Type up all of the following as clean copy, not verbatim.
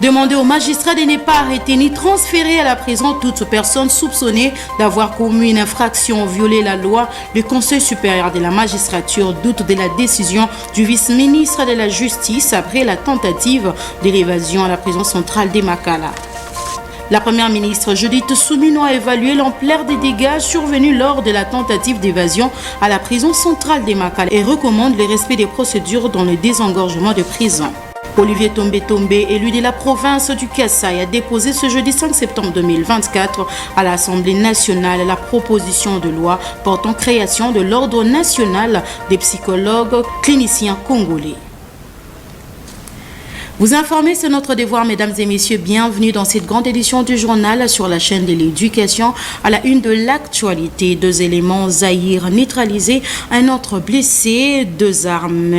Demander aux magistrats de ne pas arrêter ni transférer à la prison toute personne soupçonnée d'avoir commis une infraction ou violé la loi. Le Conseil supérieur de la magistrature doute de la décision du vice-ministre de la Justice après la tentative de l'évasion à la prison centrale de Makala. La première ministre Judith Suminwa a évalué l'ampleur des dégâts survenus lors de la tentative d'évasion à la prison centrale de Makala et recommande le respect des procédures dans le désengorgement de prison. Olivier Tombe, élu de la province du Kasaï, a déposé ce jeudi 5 septembre 2024 à l'Assemblée nationale la proposition de loi portant création de l'Ordre national des psychologues cliniciens congolais. Vous informer, c'est notre devoir, mesdames et messieurs. Bienvenue dans cette grande édition du journal sur la chaîne de l'éducation. À la une de l'actualité, 2 éléments Zaïre neutralisés, un autre blessé, 2 armes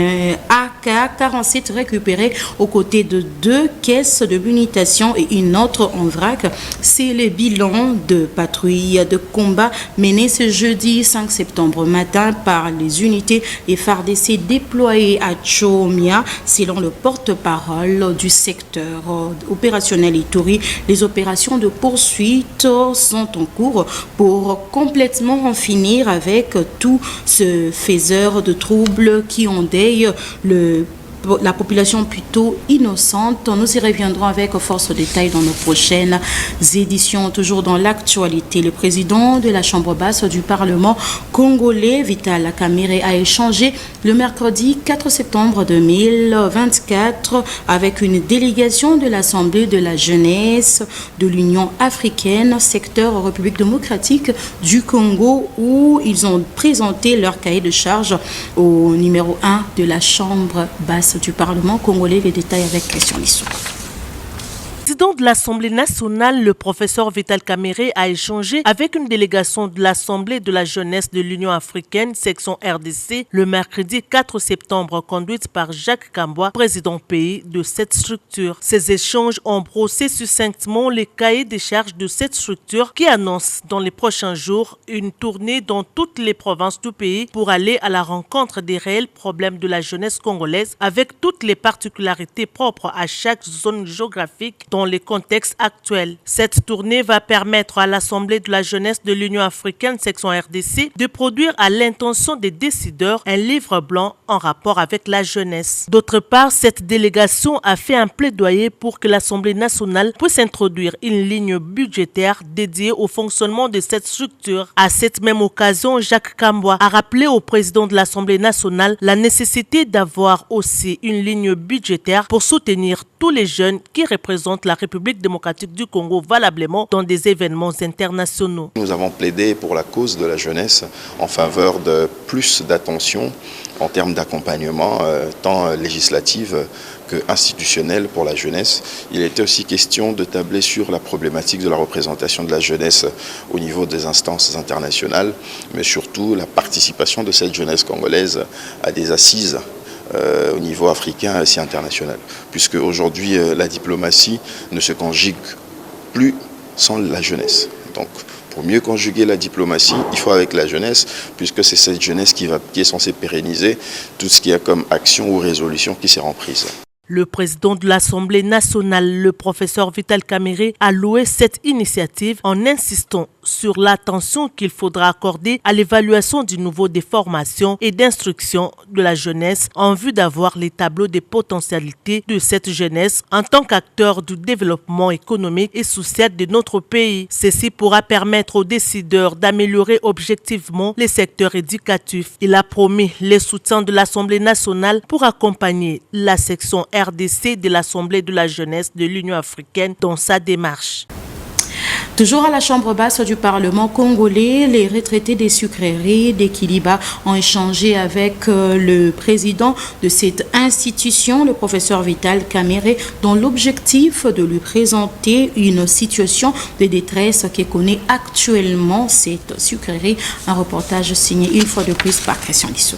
AK-47 récupérées aux côtés de 2 caisses de munitions et une autre en vrac. C'est le bilan de patrouilles de combat menées ce jeudi 5 septembre matin par les unités FARDC déployées à Tchomia, selon le porte-parole du secteur opérationnel Ituri. Les opérations de poursuite sont en cours pour complètement en finir avec tous ces faiseurs de troubles qui endeuillent la population plutôt innocente. Nous y reviendrons avec force de détail dans nos prochaines éditions. Toujours dans l'actualité, le président de la Chambre basse du Parlement congolais, Vital Kamerhe, a échangé le mercredi 4 septembre 2024 avec une délégation de l'Assemblée de la jeunesse de l'Union africaine, secteur République démocratique du Congo, où ils ont présenté leur cahier de charge au numéro 1 de la Chambre basse du Parlement congolais. Les détails avec Christian Lissou. Le président de l'Assemblée nationale, le professeur Vital Kamerhe, a échangé avec une délégation de l'Assemblée de la jeunesse de l'Union africaine, section RDC, le mercredi 4 septembre, conduite par Jacques Kamboua, président pays de cette structure. Ces échanges ont brossé succinctement les cahiers des charges de cette structure qui annonce dans les prochains jours une tournée dans toutes les provinces du pays pour aller à la rencontre des réels problèmes de la jeunesse congolaise avec toutes les particularités propres à chaque zone géographique dans les contextes actuels. Cette tournée va permettre à l'Assemblée de la jeunesse de l'Union africaine, section RDC, de produire à l'intention des décideurs un livre blanc en rapport avec la jeunesse. D'autre part, cette délégation a fait un plaidoyer pour que l'Assemblée nationale puisse introduire une ligne budgétaire dédiée au fonctionnement de cette structure. À cette même occasion, Jacques Kamboua a rappelé au président de l'Assemblée nationale la nécessité d'avoir aussi une ligne budgétaire pour soutenir tous les jeunes qui représentent la République démocratique du Congo valablement dans des événements internationaux. Nous avons plaidé pour la cause de la jeunesse en faveur de plus d'attention en termes d'accompagnement, tant législatif que institutionnel pour la jeunesse. Il était aussi question de tabler sur la problématique de la représentation de la jeunesse au niveau des instances internationales, mais surtout la participation de cette jeunesse congolaise à des assises au niveau africain et aussi international, puisque aujourd'hui la diplomatie ne se conjugue plus sans la jeunesse. Donc pour mieux conjuguer la diplomatie, il faut avec la jeunesse, puisque c'est cette jeunesse qui est censée pérenniser tout ce qu'il y a comme action ou résolution qui sera prise. Le président de l'Assemblée nationale, le professeur Vital Kamerhe, a loué cette initiative en insistant sur l'attention qu'il faudra accorder à l'évaluation du niveau des formations et d'instruction de la jeunesse en vue d'avoir les tableaux des potentialités de cette jeunesse en tant qu'acteur du développement économique et social de notre pays. Ceci pourra permettre aux décideurs d'améliorer objectivement les secteurs éducatifs. Il a promis les soutiens de l'Assemblée nationale pour accompagner la section RDC de l'Assemblée de la jeunesse de l'Union africaine dans sa démarche. Toujours à la Chambre basse du Parlement congolais, les retraités des sucreries d'Équiliba ont échangé avec le président de cette institution, le professeur Vital Kamerhe, dont l'objectif de lui présenter une situation de détresse que connaît actuellement cette sucrerie. Un reportage signé une fois de plus par Christian Lissou.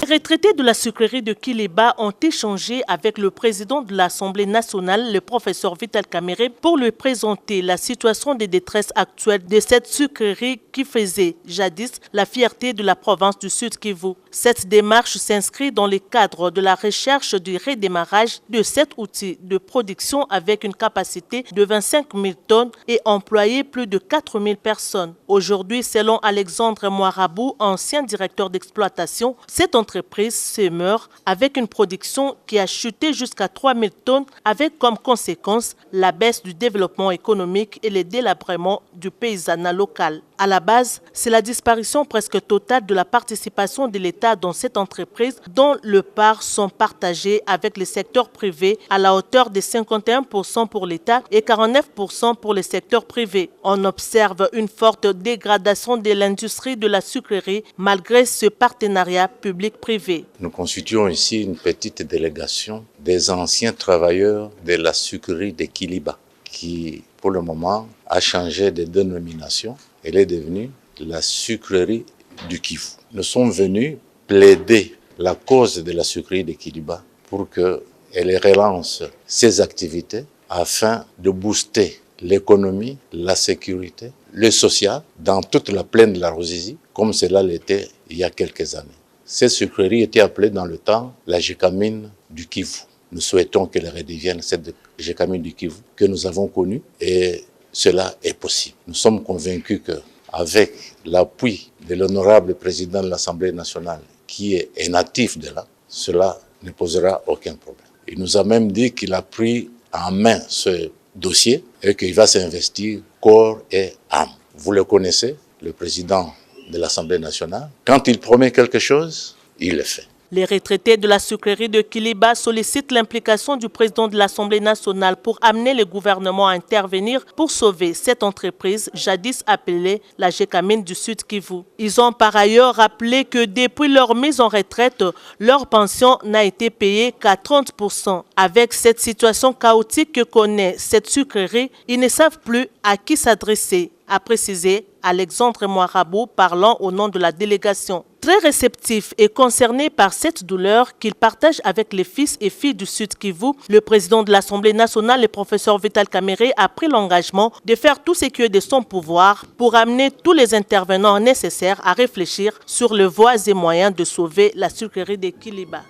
Les retraités de la sucrerie de Kiliba ont échangé avec le président de l'Assemblée nationale, le professeur Vital Kamerhe, pour lui présenter la situation de détresse actuelle de cette sucrerie qui faisait jadis la fierté de la province du Sud Kivu. Cette démarche s'inscrit dans le cadre de la recherche du redémarrage de cet outil de production avec une capacité de 25 000 tonnes et employer plus de 4 000 personnes. Aujourd'hui, selon Alexandre Moirabou, ancien directeur d'exploitation, cette entreprise se meurt avec une production qui a chuté jusqu'à 3 000 tonnes avec comme conséquence la baisse du développement économique et le délabrement du paysanat local. À la base, c'est la disparition presque totale de la participation de l'État dans cette entreprise dont les parts sont partagées avec le secteur privé à la hauteur de 51% pour l'État et 49% pour le secteur privé. On observe une forte dégradation de l'industrie de la sucrerie malgré ce partenariat public-privé. Nous constituons ici une petite délégation des anciens travailleurs de la sucrerie de Kiliba qui, pour le moment, a changé de dénomination. Elle est devenue la sucrerie du Kivu. Nous sommes venus plaider la cause de la sucrerie de Kiliba pour qu'elle relance ses activités afin de booster l'économie, la sécurité, le social dans toute la plaine de la Ruzizi, comme cela l'était il y a quelques années. Cette sucrerie était appelée dans le temps la Gécamine du Kivu. Nous souhaitons qu'elle redevienne cette Gécamine du Kivu que nous avons connue et cela est possible. Nous sommes convaincus qu'avec l'appui de l'honorable président de l'Assemblée nationale, qui est natif de là, cela ne posera aucun problème. Il nous a même dit qu'il a pris en main ce dossier et qu'il va s'investir corps et âme. Vous le connaissez, le président de l'Assemblée nationale. Quand il promet quelque chose, il le fait. Les retraités de la sucrerie de Kiliba sollicitent l'implication du président de l'Assemblée nationale pour amener le gouvernement à intervenir pour sauver cette entreprise jadis appelée la Gécamine du Sud Kivu. Ils ont par ailleurs rappelé que depuis leur mise en retraite, leur pension n'a été payée qu'à 30%. Avec cette situation chaotique que connaît cette sucrerie, ils ne savent plus à qui s'adresser, a précisé Alexandre Moirabou parlant au nom de la délégation. Très réceptif et concerné par cette douleur qu'il partage avec les fils et filles du Sud Kivu, le président de l'Assemblée nationale, le professeur Vital Kamerhe, a pris l'engagement de faire tout ce qui est de son pouvoir pour amener tous les intervenants nécessaires à réfléchir sur les voies et moyens de sauver la sucrerie de Kiliba.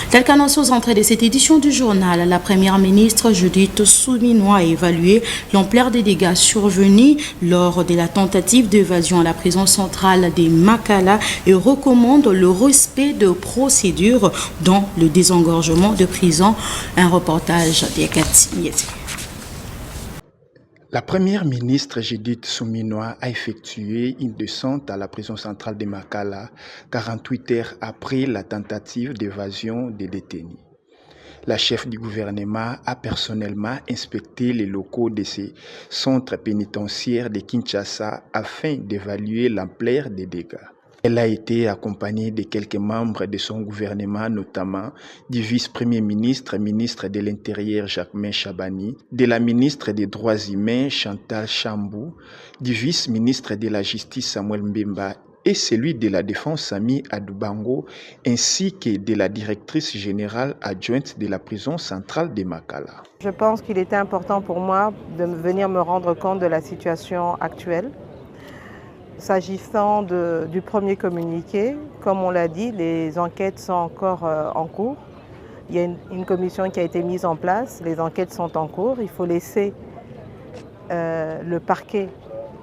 Tel qu'annoncé aux entrées de cette édition du journal, la première ministre Judith Suminwa a évalué l'ampleur des dégâts survenus lors de la tentative d'évasion à la prison centrale de Makala et recommande le respect de procédures dont le désengorgement de prison. Un reportage d'Ekati. La première ministre Judith Suminwa a effectué une descente à la prison centrale de Makala 48 heures après la tentative d'évasion des détenus. La chef du gouvernement a personnellement inspecté les locaux de ces centres pénitentiaires de Kinshasa afin d'évaluer l'ampleur des dégâts. Elle a été accompagnée de quelques membres de son gouvernement, notamment du vice-premier ministre, ministre de l'Intérieur Jacquemain Chabani, de la ministre des Droits humains Chantal Chambou, du vice-ministre de la Justice Samuel Mbemba et celui de la Défense Sami Adoubango, ainsi que de la directrice générale adjointe de la prison centrale de Makala. Je pense qu'il était important pour moi de venir me rendre compte de la situation actuelle. S'agissant du premier communiqué, comme on l'a dit, les enquêtes sont encore en cours. Il y a une commission qui a été mise en place, les enquêtes sont en cours. Il faut laisser le parquet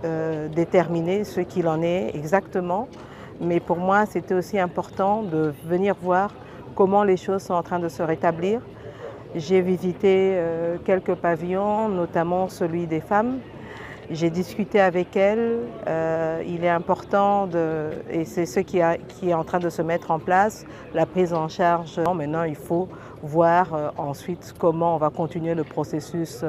déterminer ce qu'il en est exactement. Mais pour moi, c'était aussi important de venir voir comment les choses sont en train de se rétablir. J'ai visité quelques pavillons, notamment celui des femmes. J'ai discuté avec elle, il est important, et c'est ce qui est en train de se mettre en place, la prise en charge. Maintenant, il faut voir ensuite comment on va continuer le processus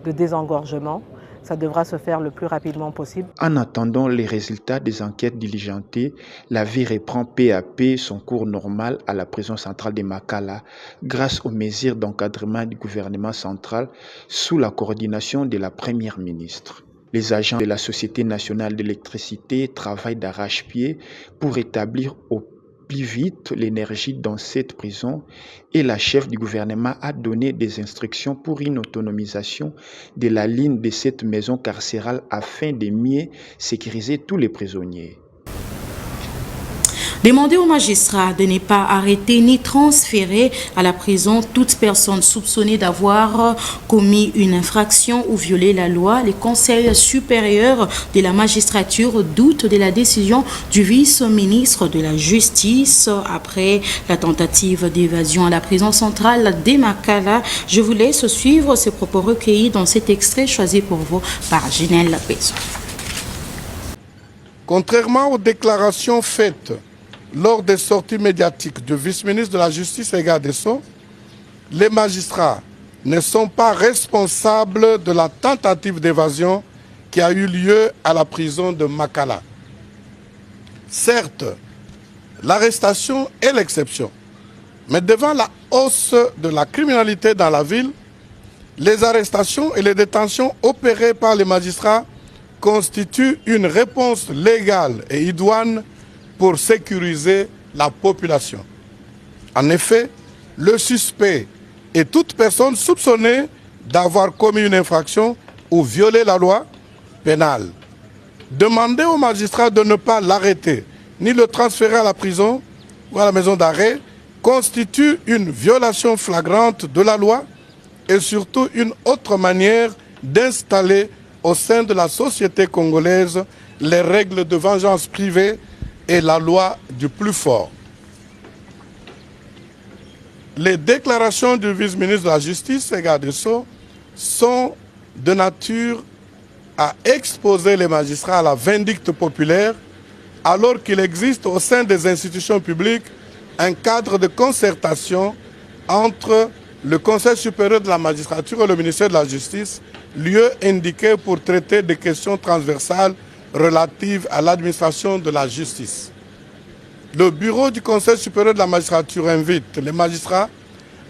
de désengorgement. Ça devra se faire le plus rapidement possible. En attendant les résultats des enquêtes diligentées, la vie reprend peu à peu son cours normal à la prison centrale de Makala grâce aux mesures d'encadrement du gouvernement central sous la coordination de la première ministre. Les agents de la Société nationale d'électricité travaillent d'arrache-pied pour rétablir au plus vite l'énergie dans cette prison et la chef du gouvernement a donné des instructions pour une autonomisation de la ligne de cette maison carcérale afin de mieux sécuriser tous les prisonniers. Demander aux magistrats de ne pas arrêter ni transférer à la prison toute personne soupçonnée d'avoir commis une infraction ou violé la loi. Le Conseil supérieur de la magistrature doute de la décision du vice-ministre de la Justice après la tentative d'évasion à la prison centrale de Makala. Je vous laisse suivre ces propos recueillis dans cet extrait choisi pour vous par Ginelle Peso. Contrairement aux déclarations faites lors des sorties médiatiques du vice-ministre de la Justice et garde des Sceaux, les magistrats ne sont pas responsables de la tentative d'évasion qui a eu lieu à la prison de Makala. Certes, l'arrestation est l'exception, mais devant la hausse de la criminalité dans la ville, les arrestations et les détentions opérées par les magistrats constituent une réponse légale et idoine pour sécuriser la population. En effet, le suspect et toute personne soupçonnée d'avoir commis une infraction ou violé la loi pénale. Demander au magistrat de ne pas l'arrêter ni le transférer à la prison ou à la maison d'arrêt constitue une violation flagrante de la loi et surtout une autre manière d'installer au sein de la société congolaise les règles de vengeance privée et la loi du plus fort. Les déclarations du vice-ministre de la Justice et garde des Sceaux sont de nature à exposer les magistrats à la vindicte populaire alors qu'il existe au sein des institutions publiques un cadre de concertation entre le Conseil supérieur de la magistrature et le ministère de la Justice, lieu indiqué pour traiter des questions transversales relatives à l'administration de la justice. Le bureau du Conseil supérieur de la magistrature invite les magistrats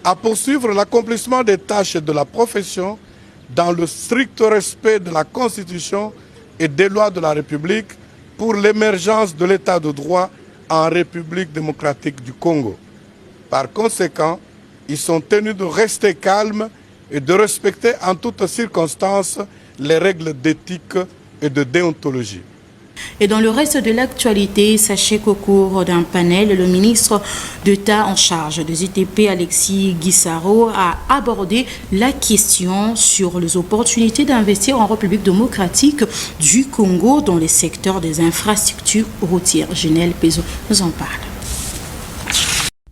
à poursuivre l'accomplissement des tâches de la profession dans le strict respect de la Constitution et des lois de la République pour l'émergence de l'état de droit en République démocratique du Congo. Par conséquent, ils sont tenus de rester calmes et de respecter en toutes circonstances les règles d'éthique et de déontologie. Et dans le reste de l'actualité, sachez qu'au cours d'un panel, le ministre d'État en charge des ITP, Alexis Guissaro, a abordé la question sur les opportunités d'investir en République démocratique du Congo dans les secteurs des infrastructures routières. Ginelle Peso nous en parle.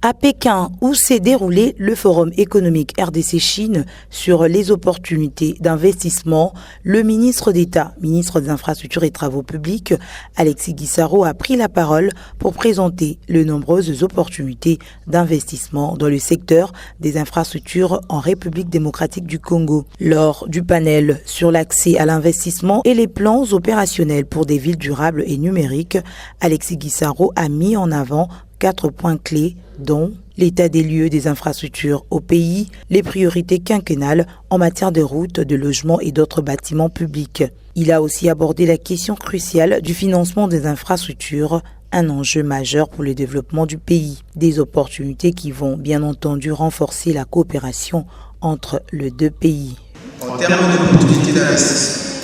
À Pékin, où s'est déroulé le Forum économique RDC-Chine sur les opportunités d'investissement, le ministre d'État, ministre des Infrastructures et Travaux publics, Alexis Guissaro, a pris la parole pour présenter les nombreuses opportunités d'investissement dans le secteur des infrastructures en République démocratique du Congo. Lors du panel sur l'accès à l'investissement et les plans opérationnels pour des villes durables et numériques, Alexis Guissaro a mis en avant 4 points clés, dont l'état des lieux des infrastructures au pays, les priorités quinquennales en matière de routes, de logements et d'autres bâtiments publics. Il a aussi abordé la question cruciale du financement des infrastructures, un enjeu majeur pour le développement du pays. Des opportunités qui vont bien entendu renforcer la coopération entre les deux pays. En termes d'opportunités d'investissement,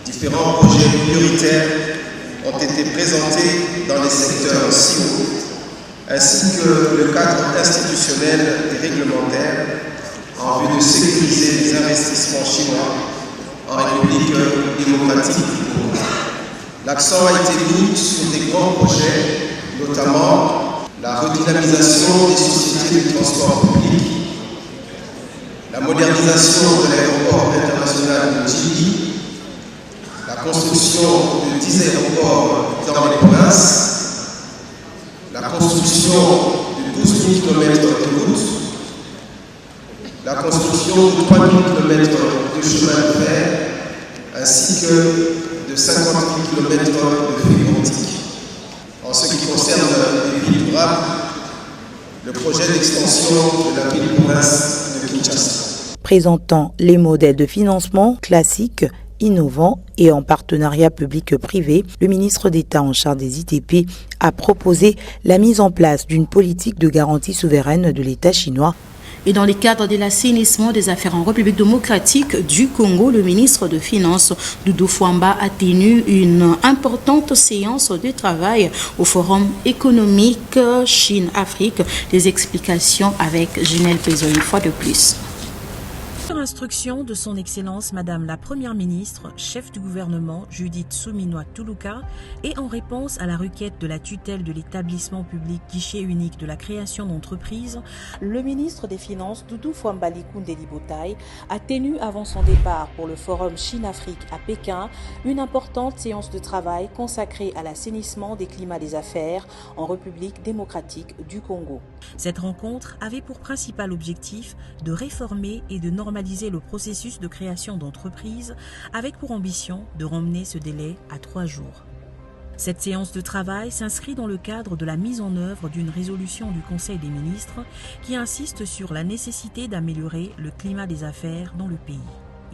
différents projets prioritaires ont été présentés dans les secteurs ci-haut, ainsi que le cadre institutionnel et réglementaire en vue de sécuriser les investissements chinois en République démocratique du Congo. L'accent a été mis sur des grands projets, notamment la redynamisation des sociétés de transport public, la modernisation de l'aéroport international de Djibouti, la construction de 10 aéroports dans les provinces, la construction de 12 000 km de routes, la construction de 3 000 km de chemin de fer, ainsi que de 50 000 km de fibre optique. En ce qui concerne les villes durables, le projet d'extension de la ville-province de Kinshasa. Présentant les modèles de financement classiques, innovants et en partenariat public-privé, le ministre d'État en charge des ITP a proposé la mise en place d'une politique de garantie souveraine de l'État chinois. Et dans le cadre de l'assainissement des affaires en République démocratique du Congo, le ministre de Finances, Doudou Fwamba, a tenu une importante séance de travail au Forum économique Chine-Afrique. Des explications avec Ginelle Pezo une fois de plus. Sur instruction de son Excellence Madame la Première ministre, chef du gouvernement Judith Suminwa Tuluka, et en réponse à la requête de la tutelle de l'établissement public guichet unique de la création d'entreprises, le ministre des Finances Doudou Fwamba Likundeli Botaï a tenu avant son départ pour le Forum Chine-Afrique à Pékin une importante séance de travail consacrée à l'assainissement des climats des affaires en République démocratique du Congo. Cette rencontre avait pour principal objectif de réformer et de normaliser le processus de création d'entreprises avec pour ambition de ramener ce délai à 3 jours. Cette séance de travail s'inscrit dans le cadre de la mise en œuvre d'une résolution du Conseil des ministres qui insiste sur la nécessité d'améliorer le climat des affaires dans le pays.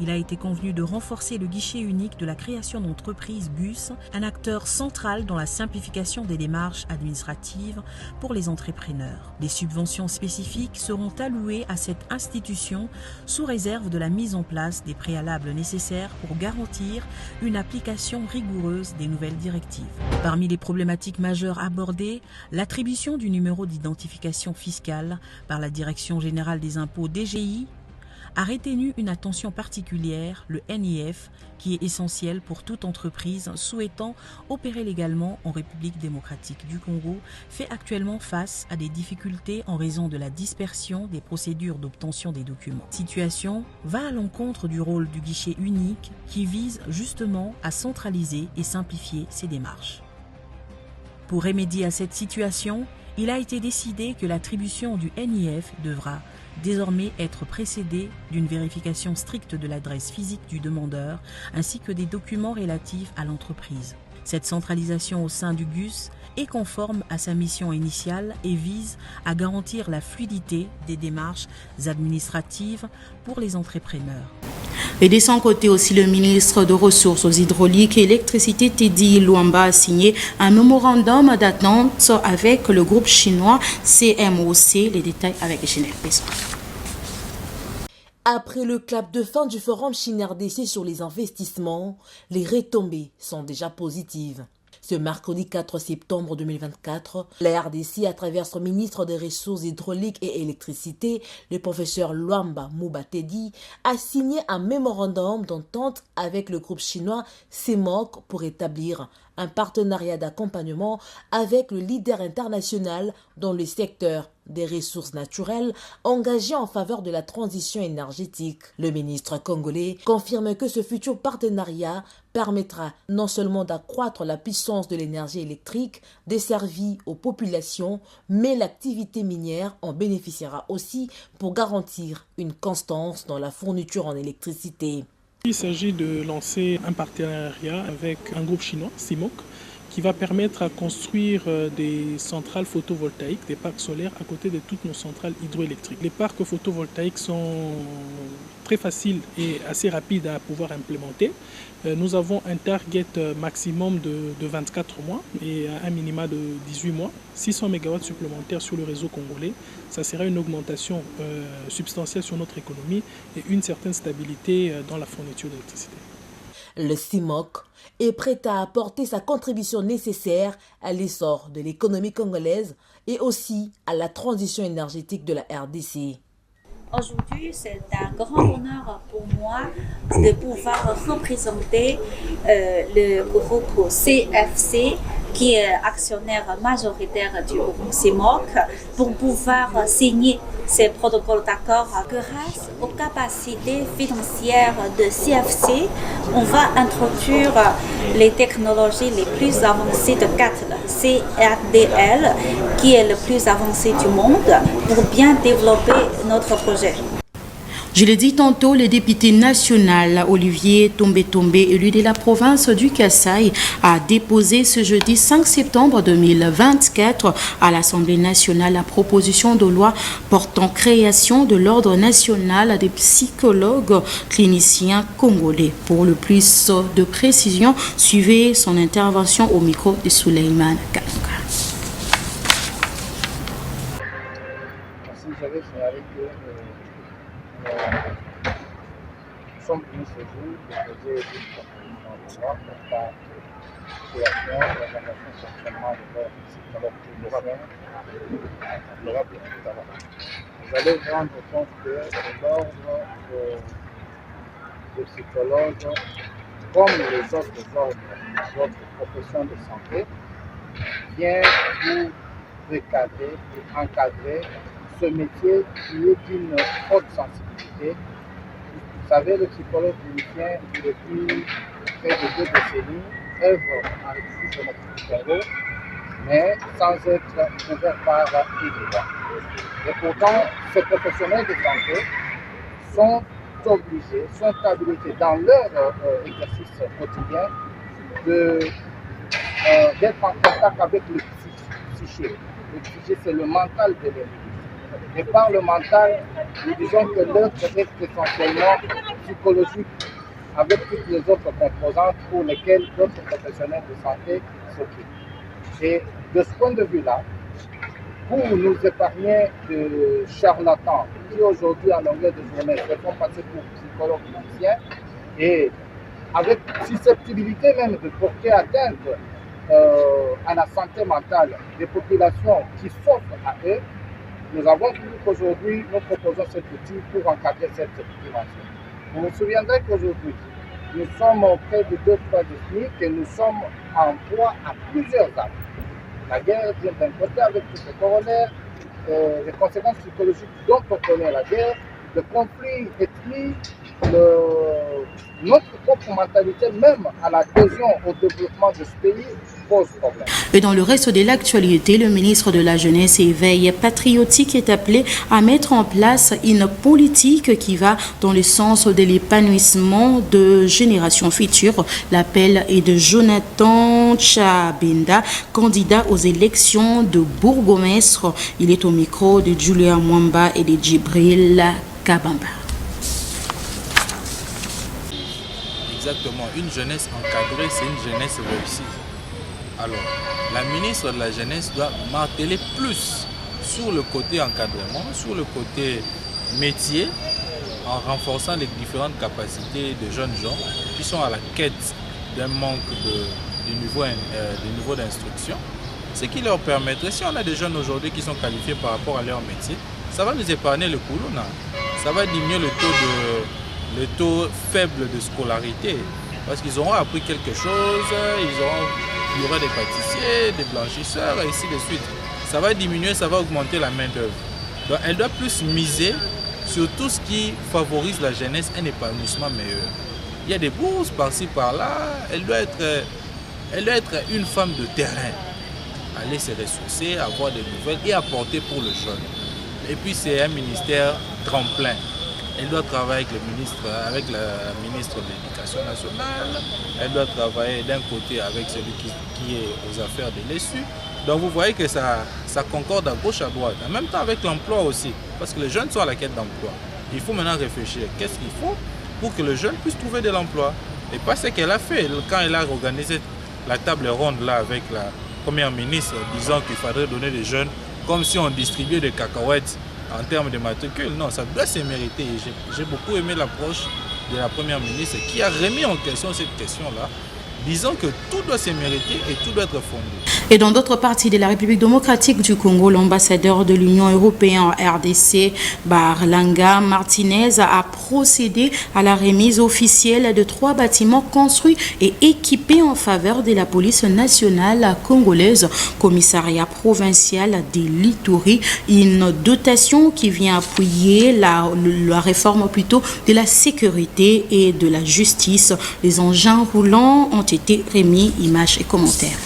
Il a été convenu de renforcer le guichet unique de la création d'entreprises GUS, un acteur central dans la simplification des démarches administratives pour les entrepreneurs. Des subventions spécifiques seront allouées à cette institution sous réserve de la mise en place des préalables nécessaires pour garantir une application rigoureuse des nouvelles directives. Parmi les problématiques majeures abordées, l'attribution du numéro d'identification fiscale par la Direction générale des impôts DGI a retenu une attention particulière, le NIF, qui est essentiel pour toute entreprise souhaitant opérer légalement en République démocratique du Congo, fait actuellement face à des difficultés en raison de la dispersion des procédures d'obtention des documents. Cette situation va à l'encontre du rôle du guichet unique qui vise justement à centraliser et simplifier ces démarches. Pour remédier à cette situation, il a été décidé que l'attribution du NIF devra désormais être précédée d'une vérification stricte de l'adresse physique du demandeur ainsi que des documents relatifs à l'entreprise. Cette centralisation au sein du GUS est conforme à sa mission initiale et vise à garantir la fluidité des démarches administratives pour les entrepreneurs. Et de son côté aussi, le ministre des Ressources hydrauliques et électricité Teddy Luamba a signé un mémorandum d'entente avec le groupe chinois CMOC. Les détails avec Ginette Pezo. Après le clap de fin du forum Chine-RDC sur les investissements, les retombées sont déjà positives. Ce mercredi 4 septembre 2024, la RDC, à travers son ministre des Ressources hydrauliques et électricité, le professeur Luamba Teddy, a signé un mémorandum d'entente avec le groupe chinois CMOC pour établir un partenariat d'accompagnement avec le leader international dans le secteur des ressources naturelles engagé en faveur de la transition énergétique. Le ministre congolais confirme que ce futur partenariat permettra non seulement d'accroître la puissance de l'énergie électrique desservie aux populations, mais l'activité minière en bénéficiera aussi pour garantir une constance dans la fourniture en électricité. Il s'agit de lancer un partenariat avec un groupe chinois, CMOC, qui va permettre à construire des centrales photovoltaïques, des parcs solaires à côté de toutes nos centrales hydroélectriques. Les parcs photovoltaïques sont très faciles et assez rapides à pouvoir implémenter. Nous avons un target maximum de 24 mois et un minima de 18 mois, 600 MW supplémentaires sur le réseau congolais. Ça sera une augmentation substantielle sur notre économie et une certaine stabilité dans la fourniture d'électricité. Le CMOC est prêt à apporter sa contribution nécessaire à l'essor de l'économie congolaise et aussi à la transition énergétique de la RDC. Aujourd'hui, c'est un grand honneur pour moi de pouvoir représenter le groupe CFC, qui est actionnaire majoritaire du groupe CMOC, pour pouvoir signer ces protocoles d'accord. Grâce aux capacités financières de CFC, on va introduire les technologies les plus avancées de CATL, CRDL, qui est le plus avancé du monde, pour bien développer notre projet. Je l'ai dit tantôt, le député national Olivier Tombe-Tombe, élu de la province du Kasaï, a déposé ce jeudi 5 septembre 2024 à l'Assemblée nationale la proposition de loi portant création de l'Ordre national des psychologues cliniciens congolais. Pour le plus de précision, suivez son intervention au micro de Souleymane Kalonga. Nous sommes venus ce jour déposer une proposition de loi portant création de l'organisation fonctionnement de l'ordre psychologue cliniciens favorable tout à l'heure. Vous allez rendre compte que l'ordre de psychologue, comme les autres ordres, les autres professions de santé, vient pour recadrer et encadrer ce métier qui est d'une haute sensibilité. Vous savez, le psychologue clinicien, depuis près de 2 décennies, œuvre en République démocratique du Congo, mais sans être couvert par les droits. Et pourtant, ces professionnels de santé sont obligés, sont habilités dans leur exercice quotidien d'être en contact avec le psyché. Le psyché, c'est le mental de l'individu. Et par le mental, nous disons que l'œuvre est essentiellement psychologique avec toutes les autres composantes pour lesquelles d'autres professionnels de santé s'occupent. Et de ce point de vue-là, pour nous épargner de charlatans qui aujourd'hui, en longueur de journée, se font passer pour psychologues cliniciens et avec susceptibilité même de porter atteinte à la santé mentale des populations qui s'offrent à eux, nous avons voulu qu'aujourd'hui, nous proposons cet outil pour encadrer cette dimension. Vous vous souviendrez qu'aujourd'hui, nous sommes près de 2-3 décennies et nous sommes en proie à plusieurs armes. La guerre vient d'un côté avec tous ses corollaires, les conséquences psychologiques dont on connaît la guerre, le conflit ethnique, notre propre mentalité, même à l'adhésion au développement de ce pays, pose problème. Et dans le reste de l'actualité, le ministre de la Jeunesse et Veille patriotique est appelé à mettre en place une politique qui va dans le sens de l'épanouissement de générations futures. L'appel est de Jonathan Chabenda, candidat aux élections de bourgmestre. Il est au micro de Julia Mwamba et de Djibril Kabamba. Exactement, une jeunesse encadrée, c'est une jeunesse réussie. Alors, la ministre de la Jeunesse doit marteler plus sur le côté encadrement, sur le côté métier, en renforçant les différentes capacités de jeunes gens qui sont à la quête d'un manque de niveau d'instruction. Ce qui leur permettrait, si on a des jeunes aujourd'hui qui sont qualifiés par rapport à leur métier, ça va nous épargner le coulouna. Ça va diminuer le taux faible de scolarité. Parce qu'ils auront appris quelque chose, il y aura des pâtissiers, des blanchisseurs, et ainsi de suite. Ça va diminuer, ça va augmenter la main-d'œuvre. Donc elle doit plus miser sur tout ce qui favorise la jeunesse, un épanouissement meilleur. Il y a des bourses par-ci, par-là. Elle doit être une femme de terrain. Aller se ressourcer, avoir des nouvelles et apporter pour le jeune. Et puis c'est un ministère tremplin. Elle doit travailler avec la ministre de l'Éducation nationale. Elle doit travailler d'un côté avec celui qui est aux affaires de l'ESU. Donc vous voyez que ça concorde à gauche, à droite. En même temps avec l'emploi aussi. Parce que les jeunes sont à la quête d'emploi. Il faut maintenant réfléchir. Qu'est-ce qu'il faut pour que le jeune puisse trouver de l'emploi? Et pas ce qu'elle a fait quand elle a organisé la table ronde là avec la première ministre, disant qu'il faudrait donner des jeunes comme si on distribuait des cacahuètes en termes de matricule. Non, ça doit se mériter. J'ai beaucoup aimé l'approche de la première ministre qui a remis en question cette question-là, disant que tout doit se mériter et tout doit être fondé. Et dans d'autres parties de la République démocratique du Congo, l'ambassadeur de l'Union européenne en RDC, Barlanga Martinez, a procédé à la remise officielle de 3 bâtiments construits et équipés en faveur de la police nationale congolaise, commissariat provincial de l'Ituri, une dotation qui vient appuyer la réforme plutôt de la sécurité et de la justice. Les engins roulants ont été remis, images et commentaires.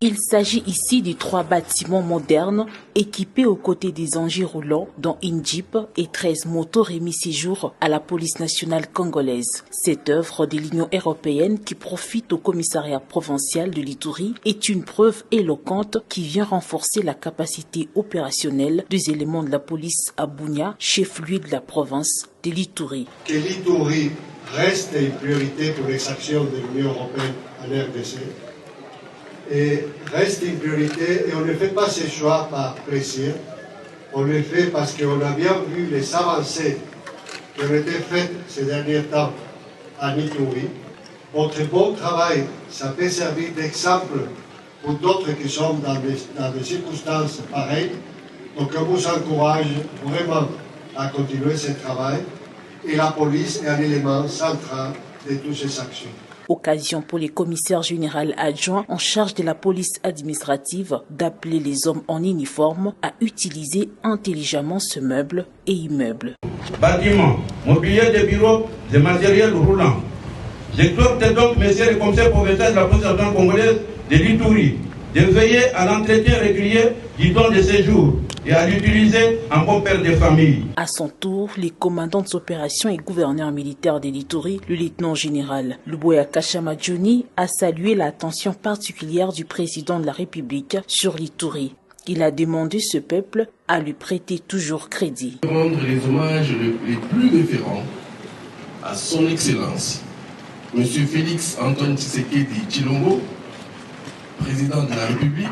Il s'agit ici de 3 bâtiments modernes équipés aux côtés des engins roulants, dont une Jeep et 13 motos remis ces jours à la police nationale congolaise. Cette œuvre de l'Union européenne qui profite au commissariat provincial de l'Ituri est une preuve éloquente qui vient renforcer la capacité opérationnelle des éléments de la police à Bunia, chef-lieu de la province de l'Ituri. Que l'Ituri reste une priorité pour les actions de l'Union européenne en RDC. Et reste une priorité et on ne fait pas ce choix par plaisir, on le fait parce qu'on a bien vu les avancées qui ont été faites ces derniers temps à Ituri. Votre bon travail, ça peut servir d'exemple pour d'autres qui sont dans des circonstances pareilles. Donc on vous encourage vraiment à continuer ce travail et la police est un élément central de toutes ces actions. Occasion pour les commissaires généraux adjoints en charge de la police administrative d'appeler les hommes en uniforme à utiliser intelligemment ce meuble et immeuble. Bâtiments, mobilier de bureaux, des matériels roulants. J'exhorte donc, messieurs les commissaires provinciaux de la police nationale congolaise de l'Ituri, de veiller à l'entretien régulier du don de séjour et à l'utiliser en bon père de famille. À son tour, les commandants des opérations et gouverneurs militaires de l'Ituri, le lieutenant général Luboya Kashamadjoni, a salué l'attention particulière du président de la République sur l'Ituri. Il a demandé ce peuple à lui prêter toujours crédit. Rendre les hommages les plus référents à son Excellence, M. Félix Antoine Tshisekedi Tshilombo, président de la République,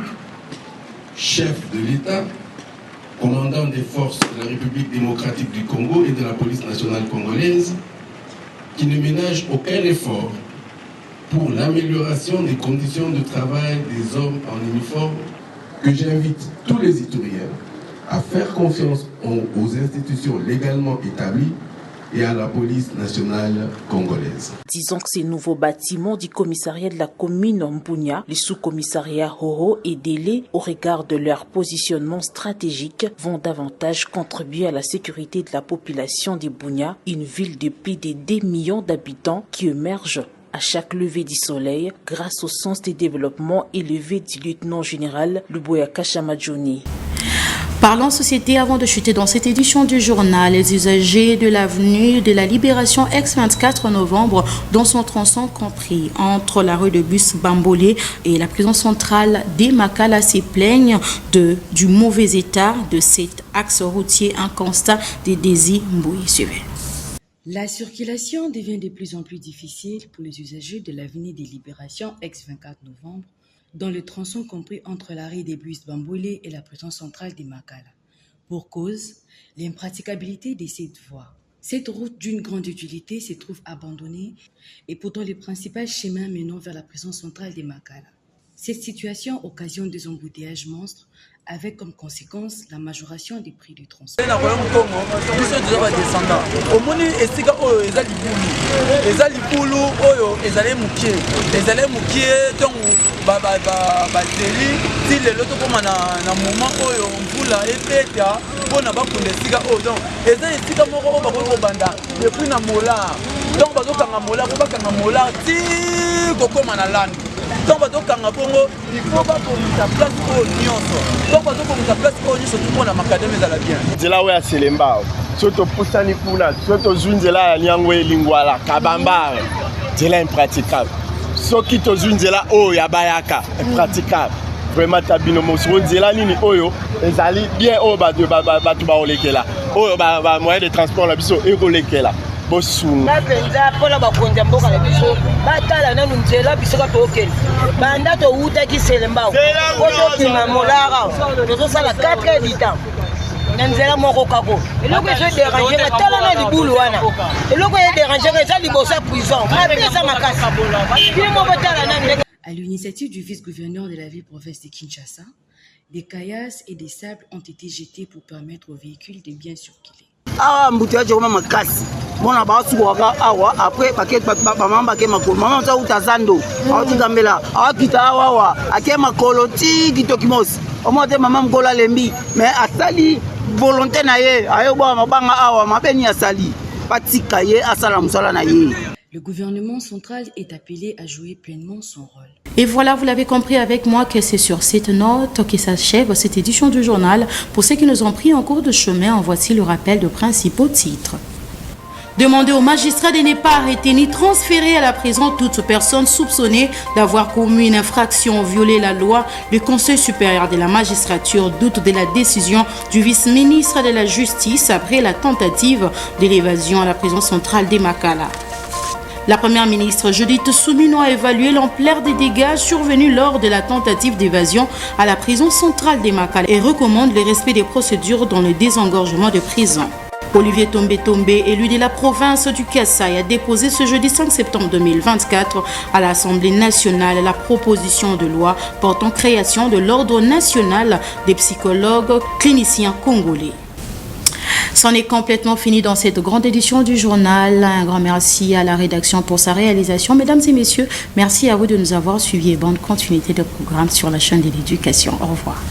chef de l'État, commandant des forces de la République démocratique du Congo et de la police nationale congolaise, qui ne ménage aucun effort pour l'amélioration des conditions de travail des hommes en uniforme, que j'invite tous les Ituriens à faire confiance aux institutions légalement établies et à la police nationale congolaise. Disons que ces nouveaux bâtiments du commissariat de la commune Mbunya, les sous-commissariats Horo et Délé, au regard de leur positionnement stratégique, vont davantage contribuer à la sécurité de la population de Bunya, une ville de plus de 2 millions d'habitants qui émerge à chaque lever du soleil grâce au sens des développements élevé du lieutenant général Luboya Kashamadjoni. Parlons société avant de chuter dans cette édition du journal. Les usagers de l'avenue de la Libération ex-24 novembre, dont son tronçon compris entre la rue de Bus Bambolé et la prison centrale des Makala, se plaignent du mauvais état de cet axe routier, un constat de Désir Mbouy. Suivez. La circulation devient de plus en plus difficile pour les usagers de l'avenue des Libérations ex-24 novembre, dans le tronçon compris entre l'arrêt des bus Bambolé et la prison centrale des Makala. Pour cause, l'impraticabilité de cette voie. Cette route d'une grande utilité se trouve abandonnée et pourtant le principal chemin menant vers la prison centrale des Makala. Cette situation occasionne des embouteillages monstres avec comme conséquence la majoration des prix du transport. Donc il faut pas qu'on mette en place pour nyonso. Donc on mette en place pour nyonso tout pour na makademi za la bien. Nzela we aselemba. Soto pusani kuna, soto zunzela nyangwe lingwala kabamba. Nzela impraticable. Soki to zunzela o ya bayaka impraticable. Vraiment tabino mosro nzela nini oyo ezali bien o ba ba olekela. O ba moyen de transport la biso ekolekela. Bapenza pola bakonza mboka na biso batala nanu nzela biso ka tokela banda to uta ki selembao koto tima molara tozo sala 4 habitants na nzela moko kako eloko ezo déranger tala na libulu wana eloko e déranger ça libosa prison apesa makasi bimo batala nanu. À l'initiative du vice-gouverneur de la ville-province de Kinshasa, des caillasses et des sables ont été jetés pour permettre aux véhicules de bien circuler. Ah, mbutiaje kama makasi bona basu waka awa après paquet mama ke makolo mama za utazando awatikambela awakita awa ake makolo ti kitokimos omote mama mkola lembi mais asali volonté na ye ayo ba mabanga awa mabeni asali Le gouvernement central est appelé à jouer pleinement son rôle. Et voilà, vous l'avez compris avec moi que c'est sur cette note que s'achève cette édition du journal. Pour ceux qui nous ont pris en cours de chemin, en voici le rappel de principaux titres. Demander aux magistrats de ne pas arrêter ni transférer à la prison toute personne soupçonnée d'avoir commis une infraction ou violé la loi. Le Conseil supérieur de la magistrature doute de la décision du vice-ministre de la Justice après la tentative de l'évasion à la prison centrale de Makala. La première ministre Judith Suminwa a évalué l'ampleur des dégâts survenus lors de la tentative d'évasion à la prison centrale de Makala et recommande le respect des procédures dans le désengorgement de prison. Olivier Tombe, élu de la province du Kasaï, a déposé ce jeudi 5 septembre 2024 à l'Assemblée nationale la proposition de loi portant création de l'Ordre national des psychologues cliniciens congolais. C'en est complètement fini dans cette grande édition du journal. Un grand merci à la rédaction pour sa réalisation. Mesdames et messieurs, merci à vous de nous avoir suivis et bonne continuité de programme sur la chaîne de l'éducation. Au revoir.